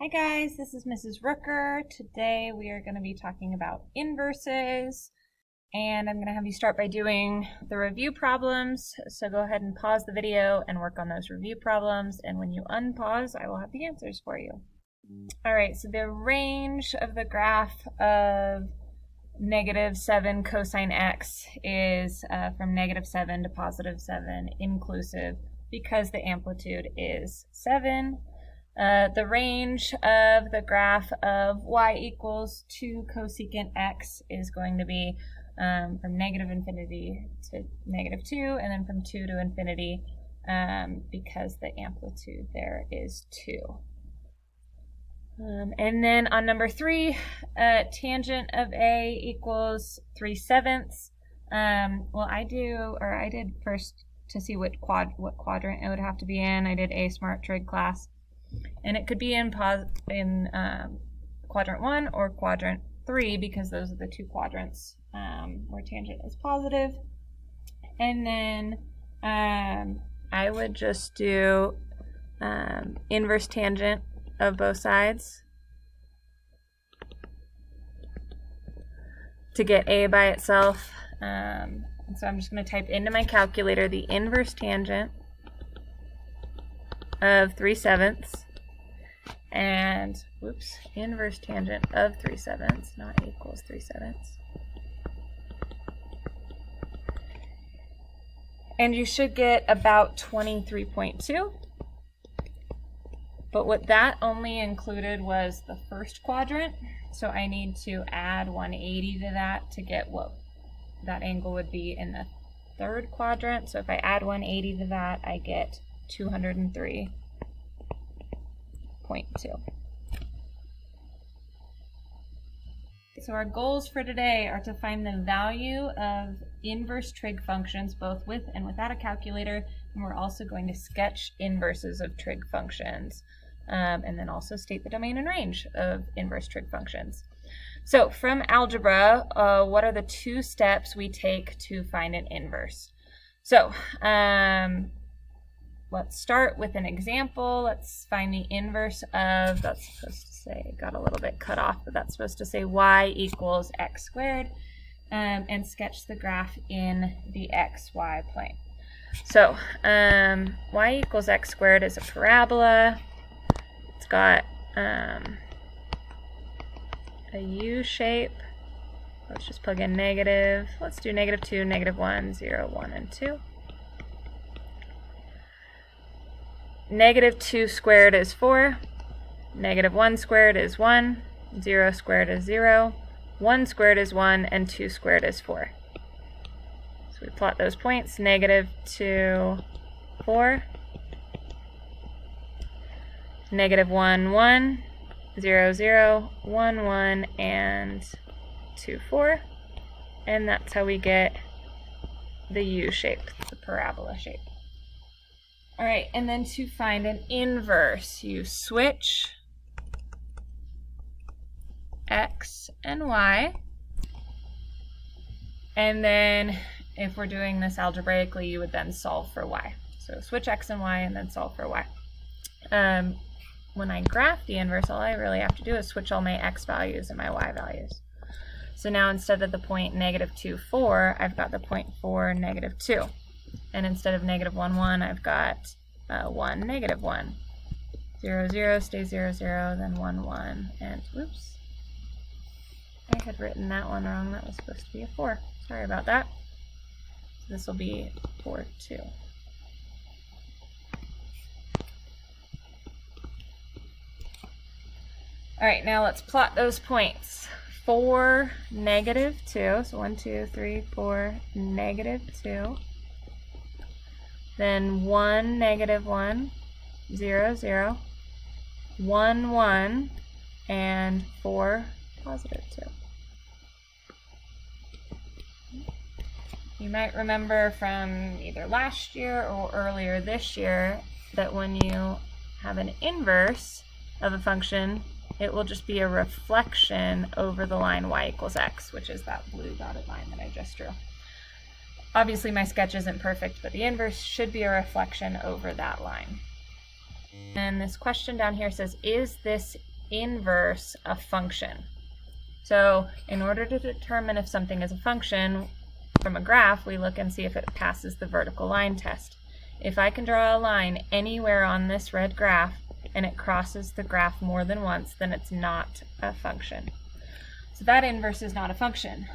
Hi guys, this is Mrs. Rooker. Today we are going to be talking about inverses, and I'm going to have you start by doing the review problems. So go ahead and pause the video and work on those review problems, and when you unpause, I will have the answers for you. Alright, so the range of the graph of -7 cosine x is from -7 to +7 inclusive because the amplitude is 7. The range of the graph of y equals 2 cosecant x is going to be from -infinity to -2, and then from 2 to infinity because the amplitude there is 2. And then on number 3, tangent of A equals 3/7. Well, I did first to see what quadrant it would have to be in. I did A Smart Trig class. And it could be in quadrant 1 or quadrant 3 because those are the two quadrants where tangent is positive. And then I would just do inverse tangent of both sides to get A by itself. And so I'm just going to type into my calculator the inverse tangent of 3/7 and inverse tangent of 3/7, not equals 3/7. And you should get about 23.2. But what that only included was the first quadrant, so I need to add 180 to that to get what that angle would be in the third quadrant. So if I add 180 to that, I get 203.2. So our goals for today are to find the value of inverse trig functions both with and without a calculator, and we're also going to sketch inverses of trig functions, and then also state the domain and range of inverse trig functions. So from algebra, what are the two steps we take to find an inverse? So let's start with an example. Let's find the inverse of, that's supposed to say, got a little bit cut off, but that's supposed to say y equals x squared, and sketch the graph in the xy plane. So y equals x squared is a parabola. It's got a U shape. Let's just plug in negative. Let's do -2, -1, 0, 1, and 2. -2 squared is 4, -1 squared is 1, 0 squared is 0, 1 squared is 1, and 2 squared is 4. So we plot those points, -2, 4, -1, 1, 0, 0, 1, 1, and 2, 4. And that's how we get the U shape, the parabola shape. All right, and then to find an inverse, you switch x and y, and then if we're doing this algebraically, you would then solve for y. So switch x and y and then solve for y. When I graph the inverse, all I really have to do is switch all my x values and my y values. So now instead of the point -2, 4, I've got the point 4, -2. And instead of -1, 1, I've got 1, -1. 0, 0 stays 0, 0, then 1, 1, and whoops. I had written that one wrong. That was supposed to be a 4. Sorry about that. So this will be 4, 2. All right, now let's plot those points. 4, -2, so 1, 2, 3, 4, -2. Then 1, -1, 0, 0, 1, 1, and 4, +2. You might remember from either last year or earlier this year that when you have an inverse of a function, it will just be a reflection over the line y equals x, which is that blue dotted line that I just drew. Obviously my sketch isn't perfect, but the inverse should be a reflection over that line. And this question down here says, is this inverse a function. So in order to determine if something is a function from a graph, we look and see if it passes the vertical line test. If I can draw a line anywhere on this red graph and it crosses the graph more than once, then it's not a function. So that inverse is not a function.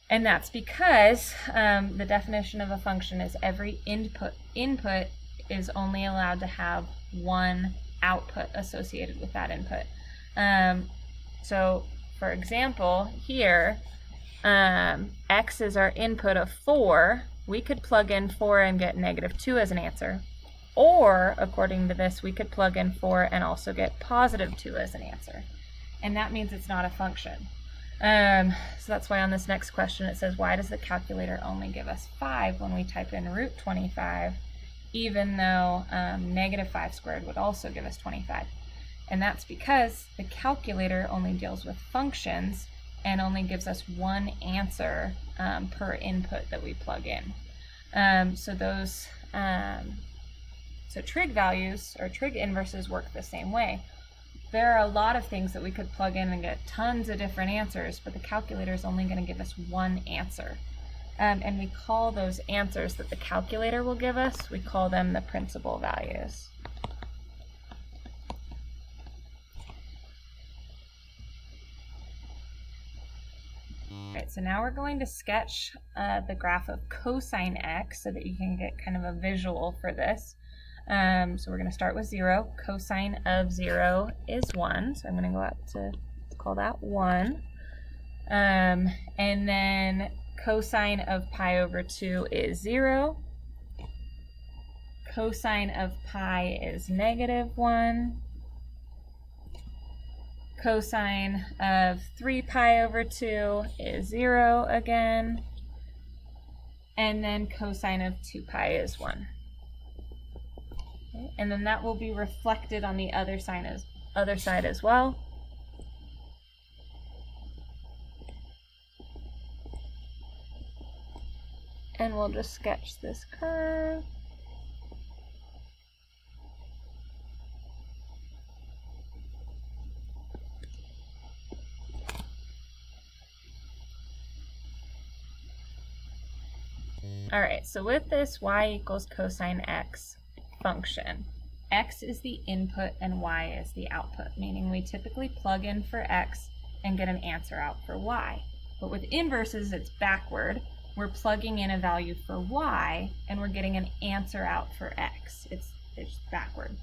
And that's because the definition of a function is every input is only allowed to have one output associated with that input. So for example, here, x is our input of 4. We could plug in 4 and get -2 as an answer. Or, according to this, we could plug in 4 and also get +2 as an answer. And that means it's not a function. So that's why on this next question it says, why does the calculator only give us 5 when we type in √25, even though -5² would also give us 25? And that's because the calculator only deals with functions and only gives us one answer per input that we plug in. So trig values or trig inverses work the same way. There are a lot of things that we could plug in and get tons of different answers, but the calculator is only going to give us one answer. And we call those answers that the calculator will give us, we call them the principal values. Alright, so now we're going to sketch the graph of cosine x so that you can get kind of a visual for this. So we're going to start with 0. Cosine of 0 is 1, so I'm going to go out to call that 1. And then cosine of pi over 2 is 0. Cosine of pi is -1. Cosine of 3 pi over 2 is 0 again. And then cosine of 2 pi is 1. Okay. And then that will be reflected on the other side as well. And we'll just sketch this curve. Alright, so with this y equals cosine x function, x is the input and y is the output, meaning we typically plug in for x and get an answer out for y. But with inverses, it's backward. We're plugging in a value for y and we're getting an answer out for x. It's backward.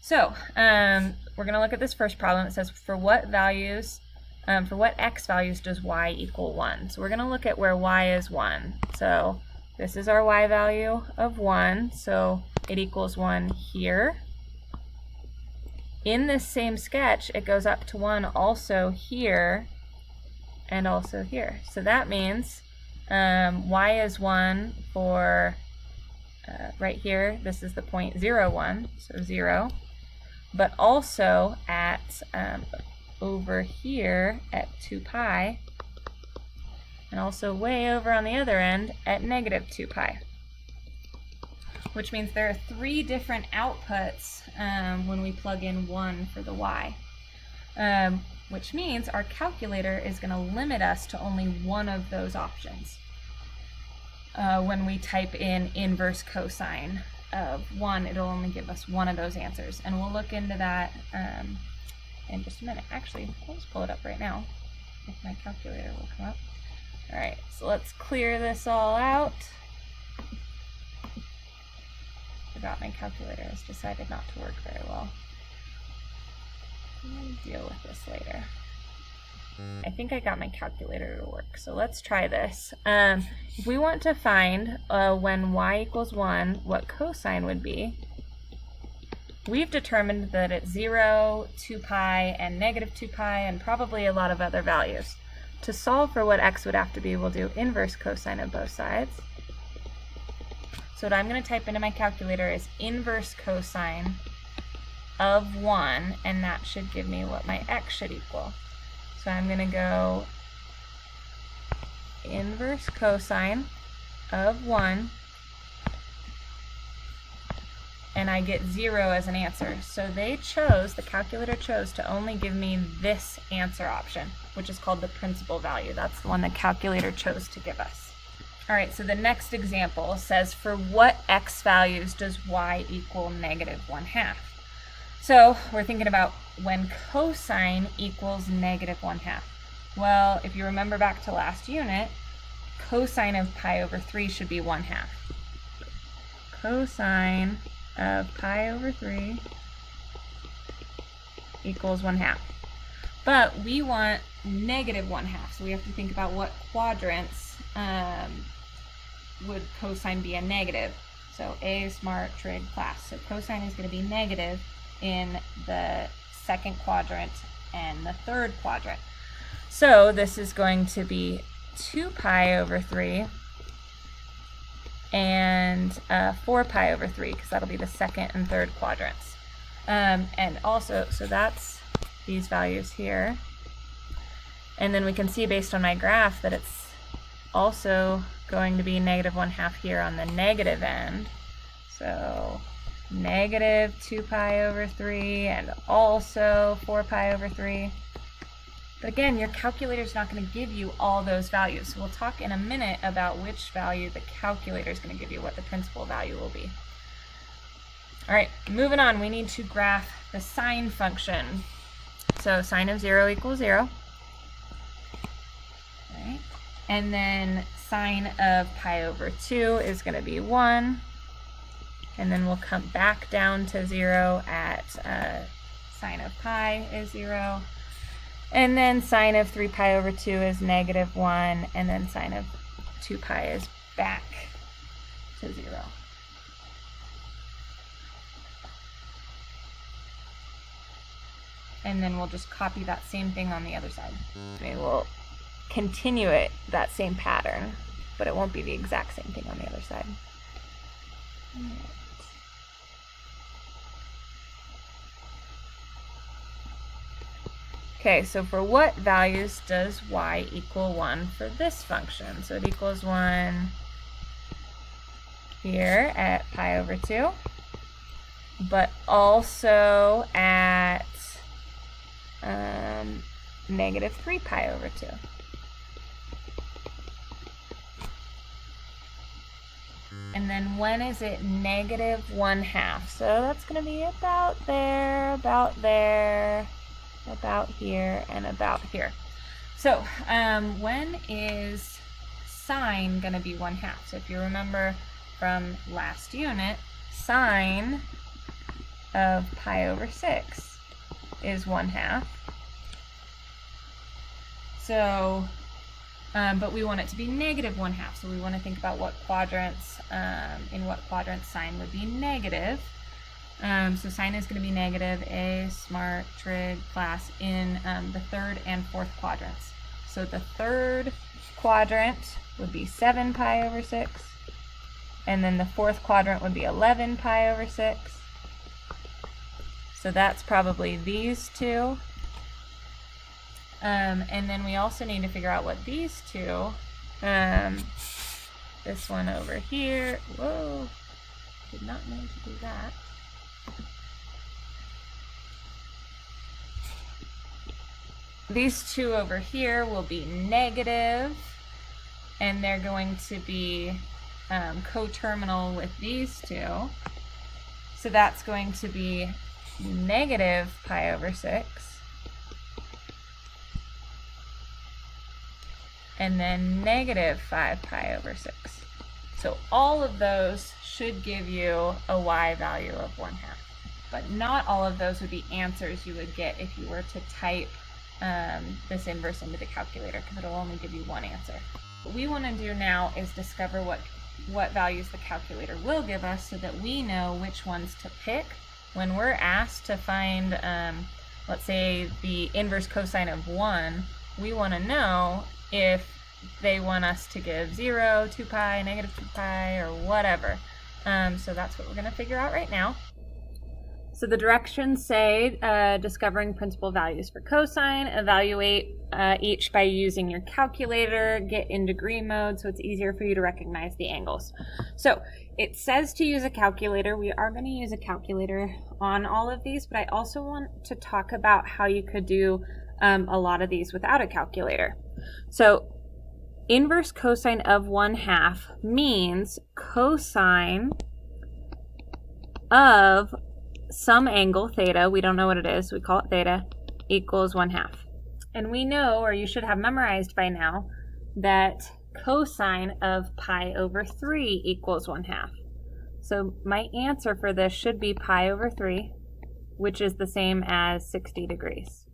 So we're going to look at this first problem. It says for what x values does y equal 1? So we're going to look at where y is 1. So this is our y value of 1, so it equals 1 here. In this same sketch, it goes up to 1 also here and also here. So that means y is 1 for right here. This is the point 0, 1, so 0. But also at over here at 2 pi. And also way over on the other end at -2 pi. Which means there are 3 different outputs when we plug in 1 for the y. Which means our calculator is going to limit us to only one of those options. When we type in inverse cosine of 1, it'll only give us one of those answers. And we'll look into that in just a minute. Actually, I'll just pull it up right now if my calculator will come up. Alright, so let's clear this all out. Forgot my calculator has decided not to work very well. I'll deal with this later. I think I got my calculator to work, so let's try this. If we want to find when y equals 1 what cosine would be, we've determined that it's 0, 2 pi, and -2 pi, and probably a lot of other values. To solve for what x would have to be, we'll do inverse cosine of both sides. So what I'm going to type into my calculator is inverse cosine of 1, and that should give me what my x should equal. So I'm going to go inverse cosine of 1 and I get 0 as an answer. So the calculator chose to only give me this answer option, which is called the principal value. That's the one the calculator chose to give us. All right, so the next example says, for what x values does y equal -1/2? So we're thinking about when cosine equals -1/2. Well, if you remember back to last unit, cosine of pi over 3 should be 1/2. Cosine of pi over 3 equals 1/2. But we want -1/2, so we have to think about what quadrants would cosine be a negative. So A, smart, trig, class. So cosine is going to be negative in the second quadrant and the third quadrant. So this is going to be 2 pi over 3 and 4 pi over 3, because that'll be the second and third quadrants. And also, so that's these values here. And then we can see based on my graph that it's also going to be -1/2 here on the negative end. So -2 pi over 3 and also 4 pi over 3. But again, your calculator's not going to give you all those values. So we'll talk in a minute about which value the calculator is going to give you, what the principal value will be. All right, moving on, we need to graph the sine function. So sine of 0 equals 0. Right. And then sine of pi over 2 is going to be 1. And then we'll come back down to 0 at sine of pi is 0. And then sine of 3 pi over 2 is -1. And then sine of 2 pi is back to 0. And then we'll just copy that same thing on the other side. We will continue that same pattern, but it won't be the exact same thing on the other side. Okay, so for what values does y equal 1 for this function? So it equals 1 here at pi over 2, but also at -3 pi over 2. And then when is it -1/2? So that's going to be about there, about there, about here, and about here. So when is sine going to be 1/2? So if you remember from last unit, sine of pi over 6 is 1/2. So, but we want it to be -1/2. So we want to think about what quadrants, in what quadrants sine would be negative. So sine is going to be negative, A, smart, trig, class, in the third and fourth quadrants. So the third quadrant would be 7 pi over 6, and then the fourth quadrant would be 11 pi over 6. So that's probably these two. And then we also need to figure out what these two, this one over here, whoa, did not mean to do that. These two over here will be negative, and they're going to be coterminal with these two. So that's going to be negative pi over 6. And then negative 5 pi over 6. So all of those should give you a y value of 1/2. But not all of those would be answers you would get if you were to type this inverse into the calculator, because it'll only give you one answer. What we want to do now is discover what values the calculator will give us so that we know which ones to pick when we're asked to find, let's say, the inverse cosine of 1. We want to know if they want us to give 0, 2 pi, -2 pi, or whatever. So that's what we're going to figure out right now. So the directions say discovering principal values for cosine, evaluate each by using your calculator, get in degree mode so it's easier for you to recognize the angles. So it says to use a calculator. We are going to use a calculator on all of these, but I also want to talk about how you could do a lot of these without a calculator. So inverse cosine of 1/2 means cosine of some angle, theta, we don't know what it is, we call it theta, equals 1/2. And we know, or you should have memorized by now, that cosine of pi over 3 equals 1/2. So my answer for this should be pi over 3, which is the same as 60 degrees.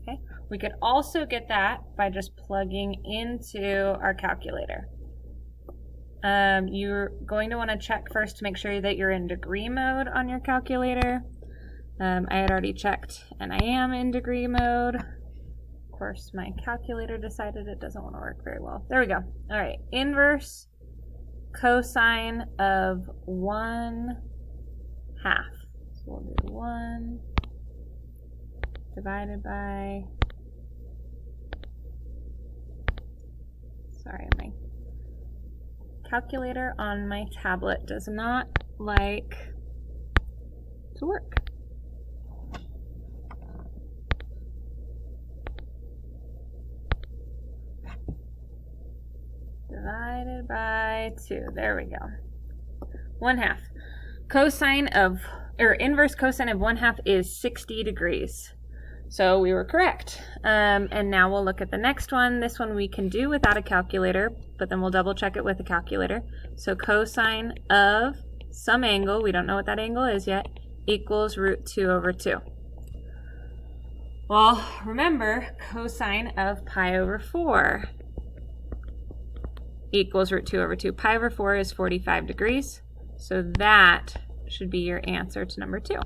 Okay? We could also get that by just plugging into our calculator. You're going to want to check first to make sure that you're in degree mode on your calculator. I had already checked and I am in degree mode. Of course, my calculator decided it doesn't want to work very well. There we go. All right, inverse cosine of 1/2. So we'll do 1 divided by, sorry, my calculator on my tablet does not like to work. Divided by 2. There we go. 1/2. Cosine of, or inverse cosine of 1/2 is 60 degrees. So we were correct. And now we'll look at the next one. This one we can do without a calculator, but then we'll double check it with a calculator. So cosine of some angle, we don't know what that angle is yet, equals √2/2. Well, remember, cosine of pi over 4 equals √2/2. Pi over 4 is 45 degrees. So that should be your answer to number 2.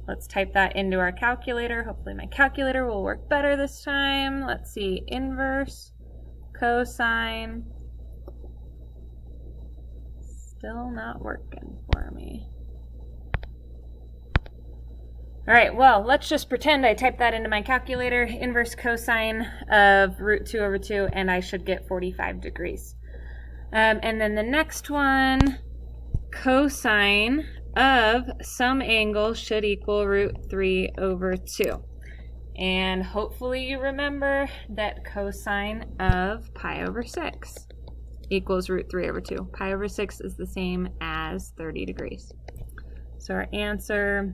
Let's type that into our calculator. Hopefully my calculator will work better this time. Let's see, inverse cosine. Still not working for me. All right, well, let's just pretend I typed that into my calculator. Inverse cosine of √2/2, and I should get 45 degrees. And then the next one, cosine of some angle should equal √3/2. And hopefully you remember that cosine of pi over 6 equals √3/2. Pi over 6 is the same as 30 degrees. So our answer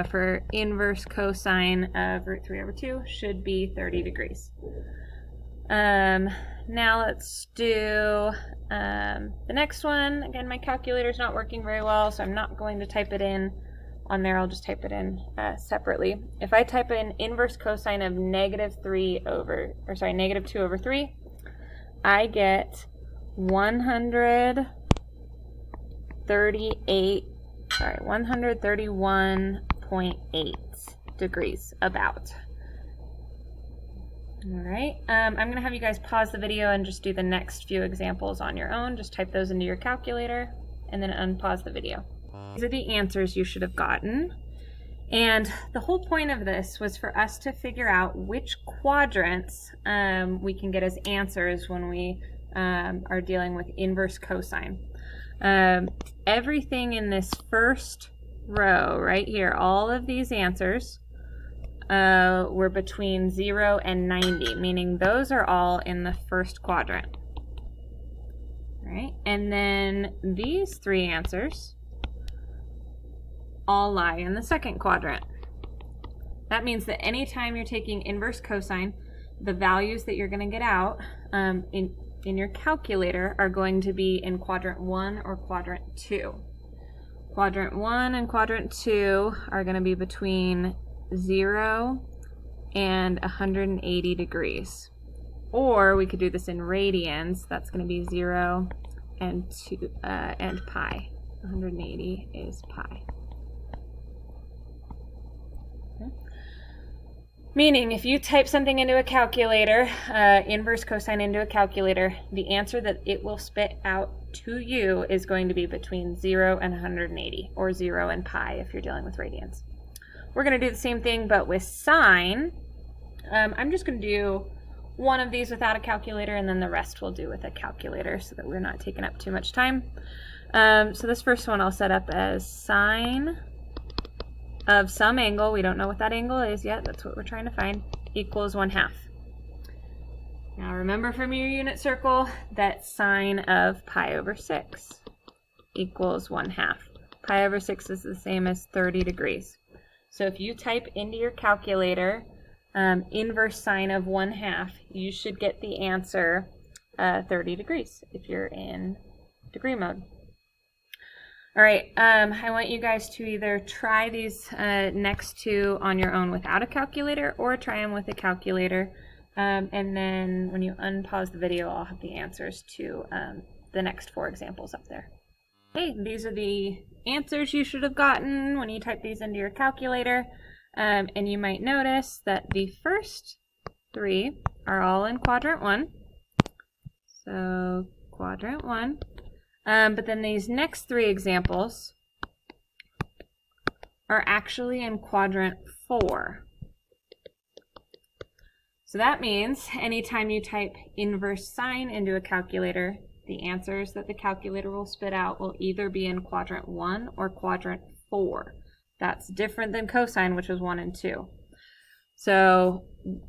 for inverse cosine of √3/2 should be 30 degrees. Now let's do the next one. Again, my calculator's not working very well, so I'm not going to type it in on there. I'll just type it in separately. If I type in inverse cosine of -2/3, I get 131.8 degrees about. All right, I'm going to have you guys pause the video and just do the next few examples on your own. Just type those into your calculator and then unpause the video. These are the answers you should have gotten. And the whole point of this was for us to figure out which quadrants we can get as answers when we are dealing with inverse cosine. Everything in this first row right here, all of these answers were between 0 and 90, meaning those are all in the first quadrant. All right, and then these 3 answers all lie in the second quadrant. That means that anytime you're taking inverse cosine, the values that you're going to get out in your calculator are going to be in quadrant 1 or quadrant 2. Quadrant 1 and quadrant 2 are going to be between 0 and 180 degrees. Or we could do this in radians. That's going to be 0 and 2 and pi. 180 is pi. Meaning, if you type something into a calculator, inverse cosine into a calculator, the answer that it will spit out to you is going to be between 0 and 180, or 0 and pi if you're dealing with radians. We're going to do the same thing, but with sine. I'm just going to do one of these without a calculator, and then the rest we'll do with a calculator so that we're not taking up too much time. So this first one I'll set up as sine of some angle, we don't know what that angle is yet, that's what we're trying to find, equals 1/2. Now remember from your unit circle that sine of pi over 6 equals 1/2. Pi over 6 is the same as 30 degrees. So if you type into your calculator inverse sine of 1/2, you should get the answer 30 degrees if you're in degree mode. All right, I want you guys to either try these next two on your own without a calculator, or try them with a calculator. And then when you unpause the video, I'll have the answers to the next 4 examples up there. Okay, these are the answers you should have gotten when you type these into your calculator. And you might notice that the first 3 are all in quadrant 1. So quadrant 1. But then these next 3 examples are actually in quadrant 4. So that means anytime you type inverse sine into a calculator, the answers that the calculator will spit out will either be in quadrant 1 or quadrant 4. That's different than cosine, which was 1 and 2. So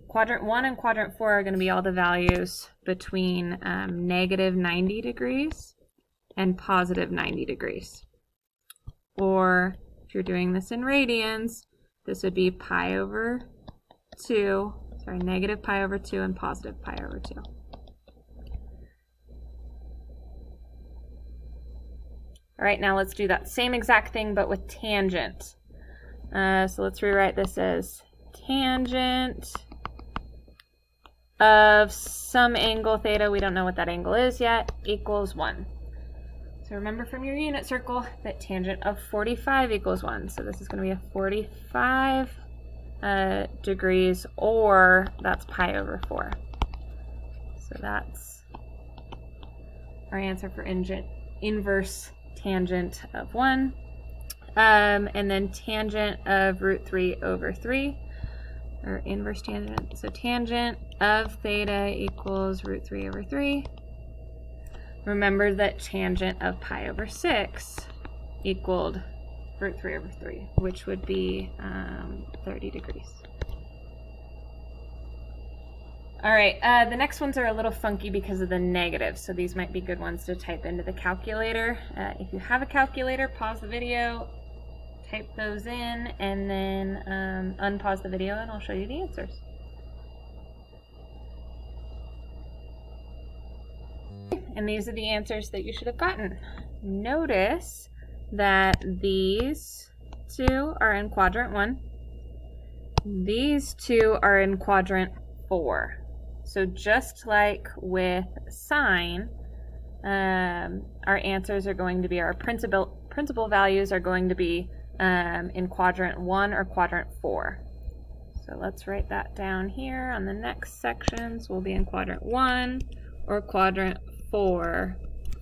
quadrant 1 and quadrant 4 are going to be all the values between negative 90 degrees and positive 90 degrees. Or if you're doing this in radians, this would be pi over 2, negative pi over 2 and positive pi over 2. All right, now let's do that same exact thing but with tangent. So let's rewrite this as tangent of some angle theta, we don't know what that angle is yet, equals 1. So remember from your unit circle that tangent of 45 equals 1. So this is going to be a 45 degrees, or that's pi over 4. So that's our answer for inverse tangent of 1. And then tangent of root 3 over 3, or inverse tangent. So tangent of theta equals root 3 over 3. Remember that tangent of pi over 6 equaled root 3 over 3, which would be 30 degrees. All right, the next ones are a little funky because of the negatives, so these might be good ones to type into the calculator. If you have a calculator, pause the video, type those in, and then unpause the video and I'll show you the answers. And these are the answers that you should have gotten. Notice that these 2 are in quadrant 1. These 2 are in quadrant 4. So just like with sine, our answers are going to be, our principal values are going to be in quadrant 1 or quadrant 4. So let's write that down here on the next sections. We'll be in quadrant 1 or quadrant 4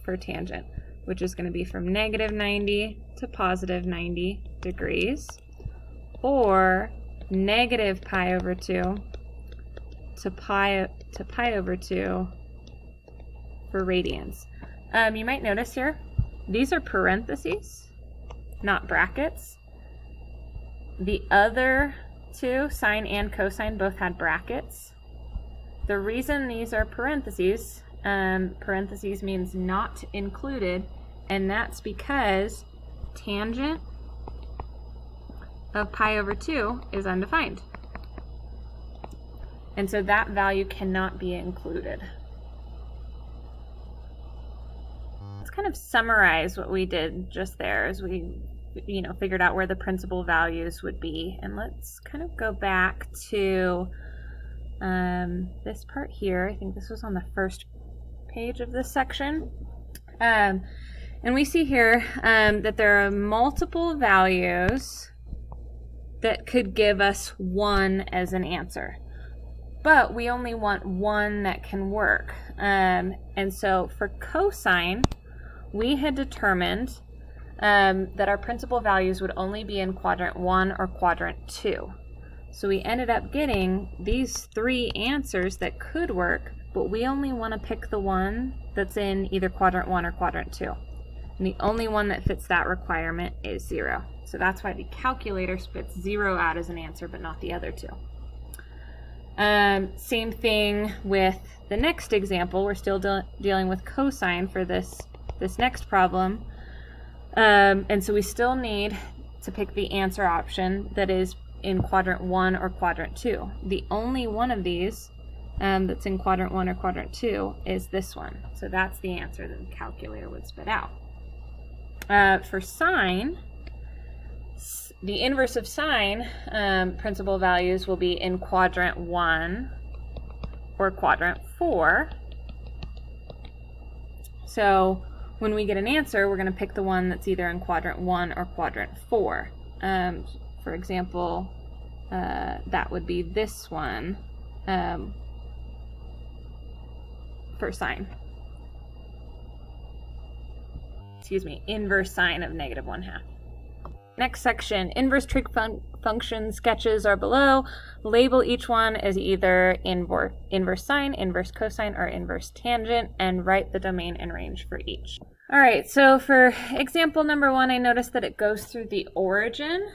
for tangent, which is going to be from negative 90 to positive 90 degrees, or negative pi over 2 to pi over 2 for radians. You might notice here, these are parentheses, not brackets. The other 2, sine and cosine, both had brackets. The reason these are parentheses, parentheses means not included, and that's because tangent of pi over 2 is undefined. And so that value cannot be included. Let's kind of summarize what we did just there as we figured out where the principal values would be. And let's kind of go back to this part here. I think this was on the first page of this section. And we see here that there are multiple values that could give us 1 as an answer. But we only want 1 that can work. And so for cosine, we had determined that our principal values would only be in quadrant 1 or quadrant 2. So we ended up getting these 3 answers that could work, but we only want to pick the one that's in either quadrant 1 or quadrant 2. And the only one that fits that requirement is 0. So that's why the calculator spits 0 out as an answer, but not the other 2. Same thing with the next example. We're still dealing with cosine for this next problem. And so we still need to pick the answer option that is in quadrant 1 or quadrant 2. The only one of these that's in quadrant 1 or quadrant 2 is this one. So that's the answer that the calculator would spit out. For sine, the inverse of sine principal values will be in quadrant 1 or quadrant 4. So when we get an answer, we're going to pick the one that's either in quadrant 1 or quadrant 4. For example, that would be this one for sine. Excuse me, inverse sine of -1/2. Next section, inverse trig function sketches are below. Label each one as either inverse sine, inverse cosine, or inverse tangent, and write the domain and range for each. All right, so for example number 1, I noticed that it goes through the origin,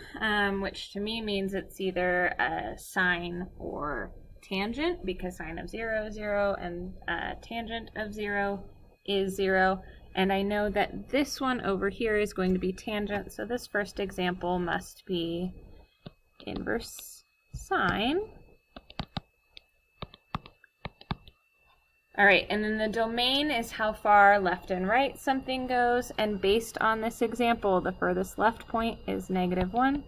which to me means it's either a sine or tangent, because sine of 0 is 0 and tangent of 0 is 0. And I know that this one over here is going to be tangent, so this first example must be inverse sine. All right, and then the domain is how far left and right something goes, and based on this example, the furthest left point is -1,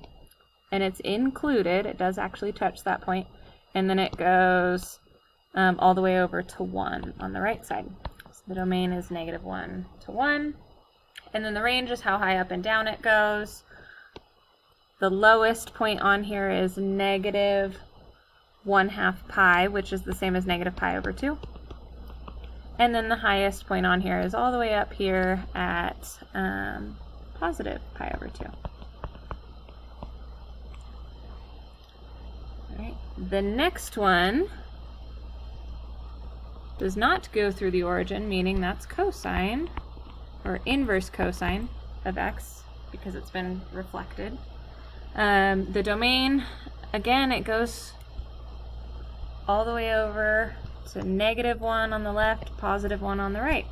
and it's included, it does actually touch that point, and then it goes all the way over to 1 on the right side. So the domain is -1 to 1, and then the range is how high up and down it goes. The lowest point on here is -1/2 pi, which is the same as -pi/2. And then the highest point on here is all the way up here at +pi/2. All right. The next one does not go through the origin, meaning that's cosine, or inverse cosine of x, because it's been reflected. The domain, again, it goes all the way over to -1 on the left, +1 on the right.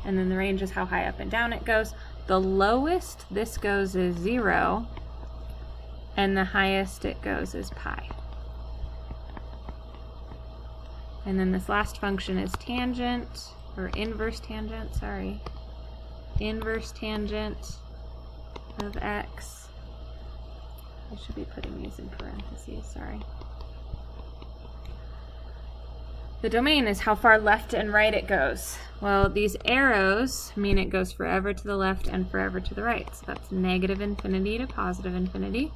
And then the range is how high up and down it goes. The lowest this goes is 0, and the highest it goes is pi. And then this last function is tangent, or inverse tangent, sorry. Inverse tangent of x. I should be putting these in parentheses, sorry. The domain is how far left and right it goes. Well, these arrows mean it goes forever to the left and forever to the right. So that's -infinity to +infinity.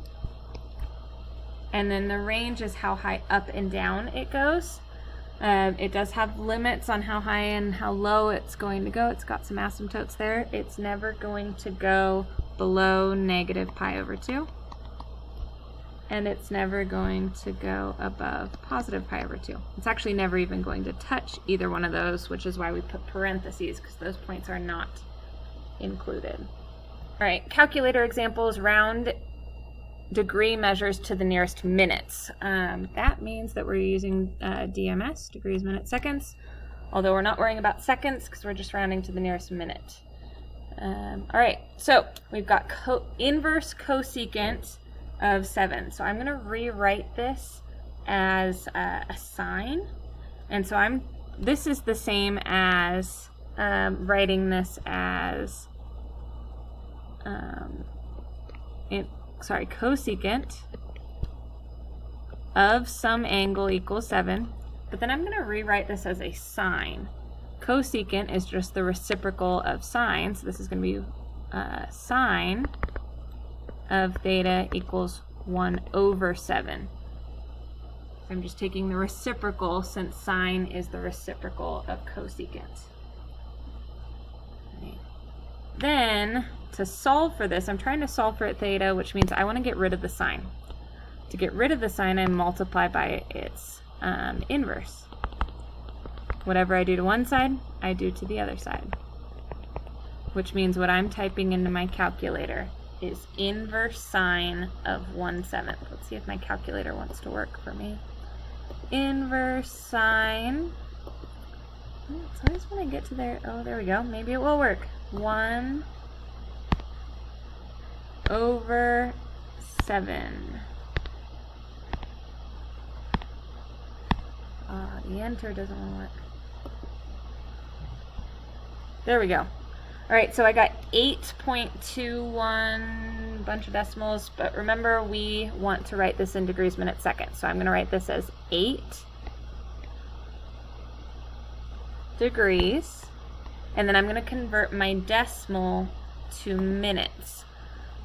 And then the range is how high up and down it goes. It does have limits on how high and how low it's going to go. It's got some asymptotes there. It's never going to go below -pi/2. And it's never going to go above +pi/2. It's actually never even going to touch either one of those, which is why we put parentheses, because those points are not included. All right, calculator examples, round degree measures to the nearest minutes. That means that we're using DMS, degrees, minutes, seconds, although we're not worrying about seconds because we're just rounding to the nearest minute. All right, so we've got inverse cosecant of 7. So I'm going to rewrite this as a sine, and so this is the same as writing this as cosecant of some angle equals 7, but then I'm going to rewrite this as a sine. Cosecant is just the reciprocal of sine, so this is going to be sine of theta equals 1/7. I'm just taking the reciprocal since sine is the reciprocal of cosecant. Right. Then, to solve for this, I'm trying to solve for theta, which means I want to get rid of the sine. To get rid of the sine, I multiply by its inverse. Whatever I do to one side, I do to the other side. Which means what I'm typing into my calculator is inverse sine of 1/7. Let's see if my calculator wants to work for me. Inverse sine. It's always when I get to there. Oh, there we go. Maybe it will work. 1/7. The enter doesn't want to work. There we go. All right, so I got 8.21, bunch of decimals, but remember we want to write this in degrees, minutes, seconds. So I'm going to write this as 8 degrees, and then I'm going to convert my decimal to minutes.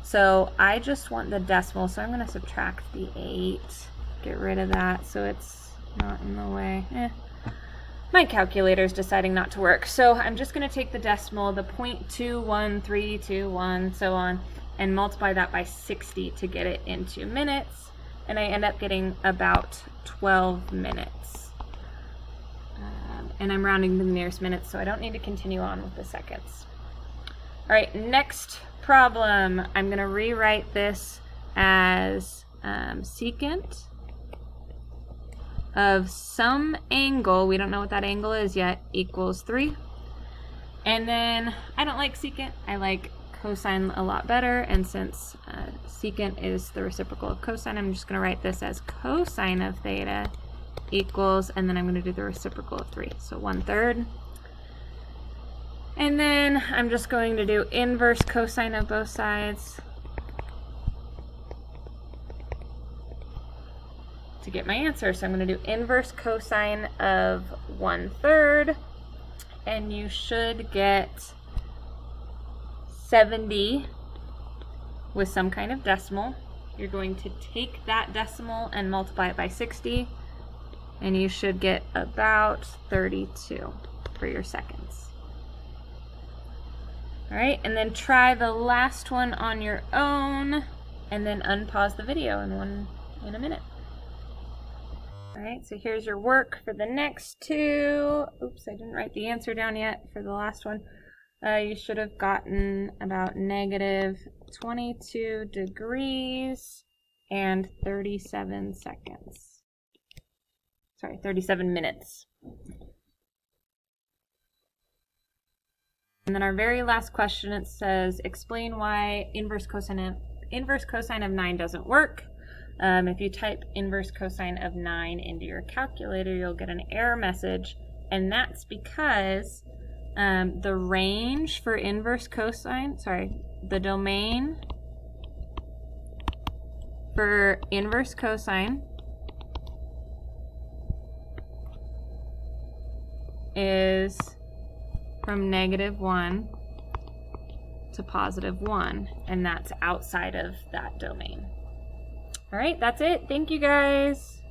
So I just want the decimal, so I'm going to subtract the 8, get rid of that so it's not in the way. My calculator is deciding not to work, so I'm just going to take the decimal, the 0.21321, so on, and multiply that by 60 to get it into minutes, and I end up getting about 12 minutes. And I'm rounding to the nearest minutes, so I don't need to continue on with the seconds. All right, next problem. I'm going to rewrite this as secant of some angle, we don't know what that angle is yet, equals 3. And then I don't like secant, I like cosine a lot better, and since secant is the reciprocal of cosine, I'm just going to write this as cosine of theta equals, and then I'm going to do the reciprocal of 3, so 1/3. And then I'm just going to do inverse cosine of both sides to get my answer. So I'm going to do inverse cosine of 1/3, and you should get 70 with some kind of decimal. You're going to take that decimal and multiply it by 60, and you should get about 32 for your seconds. All right, and then try the last one on your own, and then unpause the video in a minute. All right, so here's your work for the next two. Oops, I didn't write the answer down yet for the last one. You should have gotten about -22 degrees and 37 seconds. Sorry, 37 minutes. And then our very last question, it says, explain why inverse cosine of 9 doesn't work. If you type inverse cosine of 9 into your calculator, you'll get an error message, and that's because the range for inverse cosine, the domain for inverse cosine is from -1 to +1, and that's outside of that domain. All right, that's it. Thank you guys.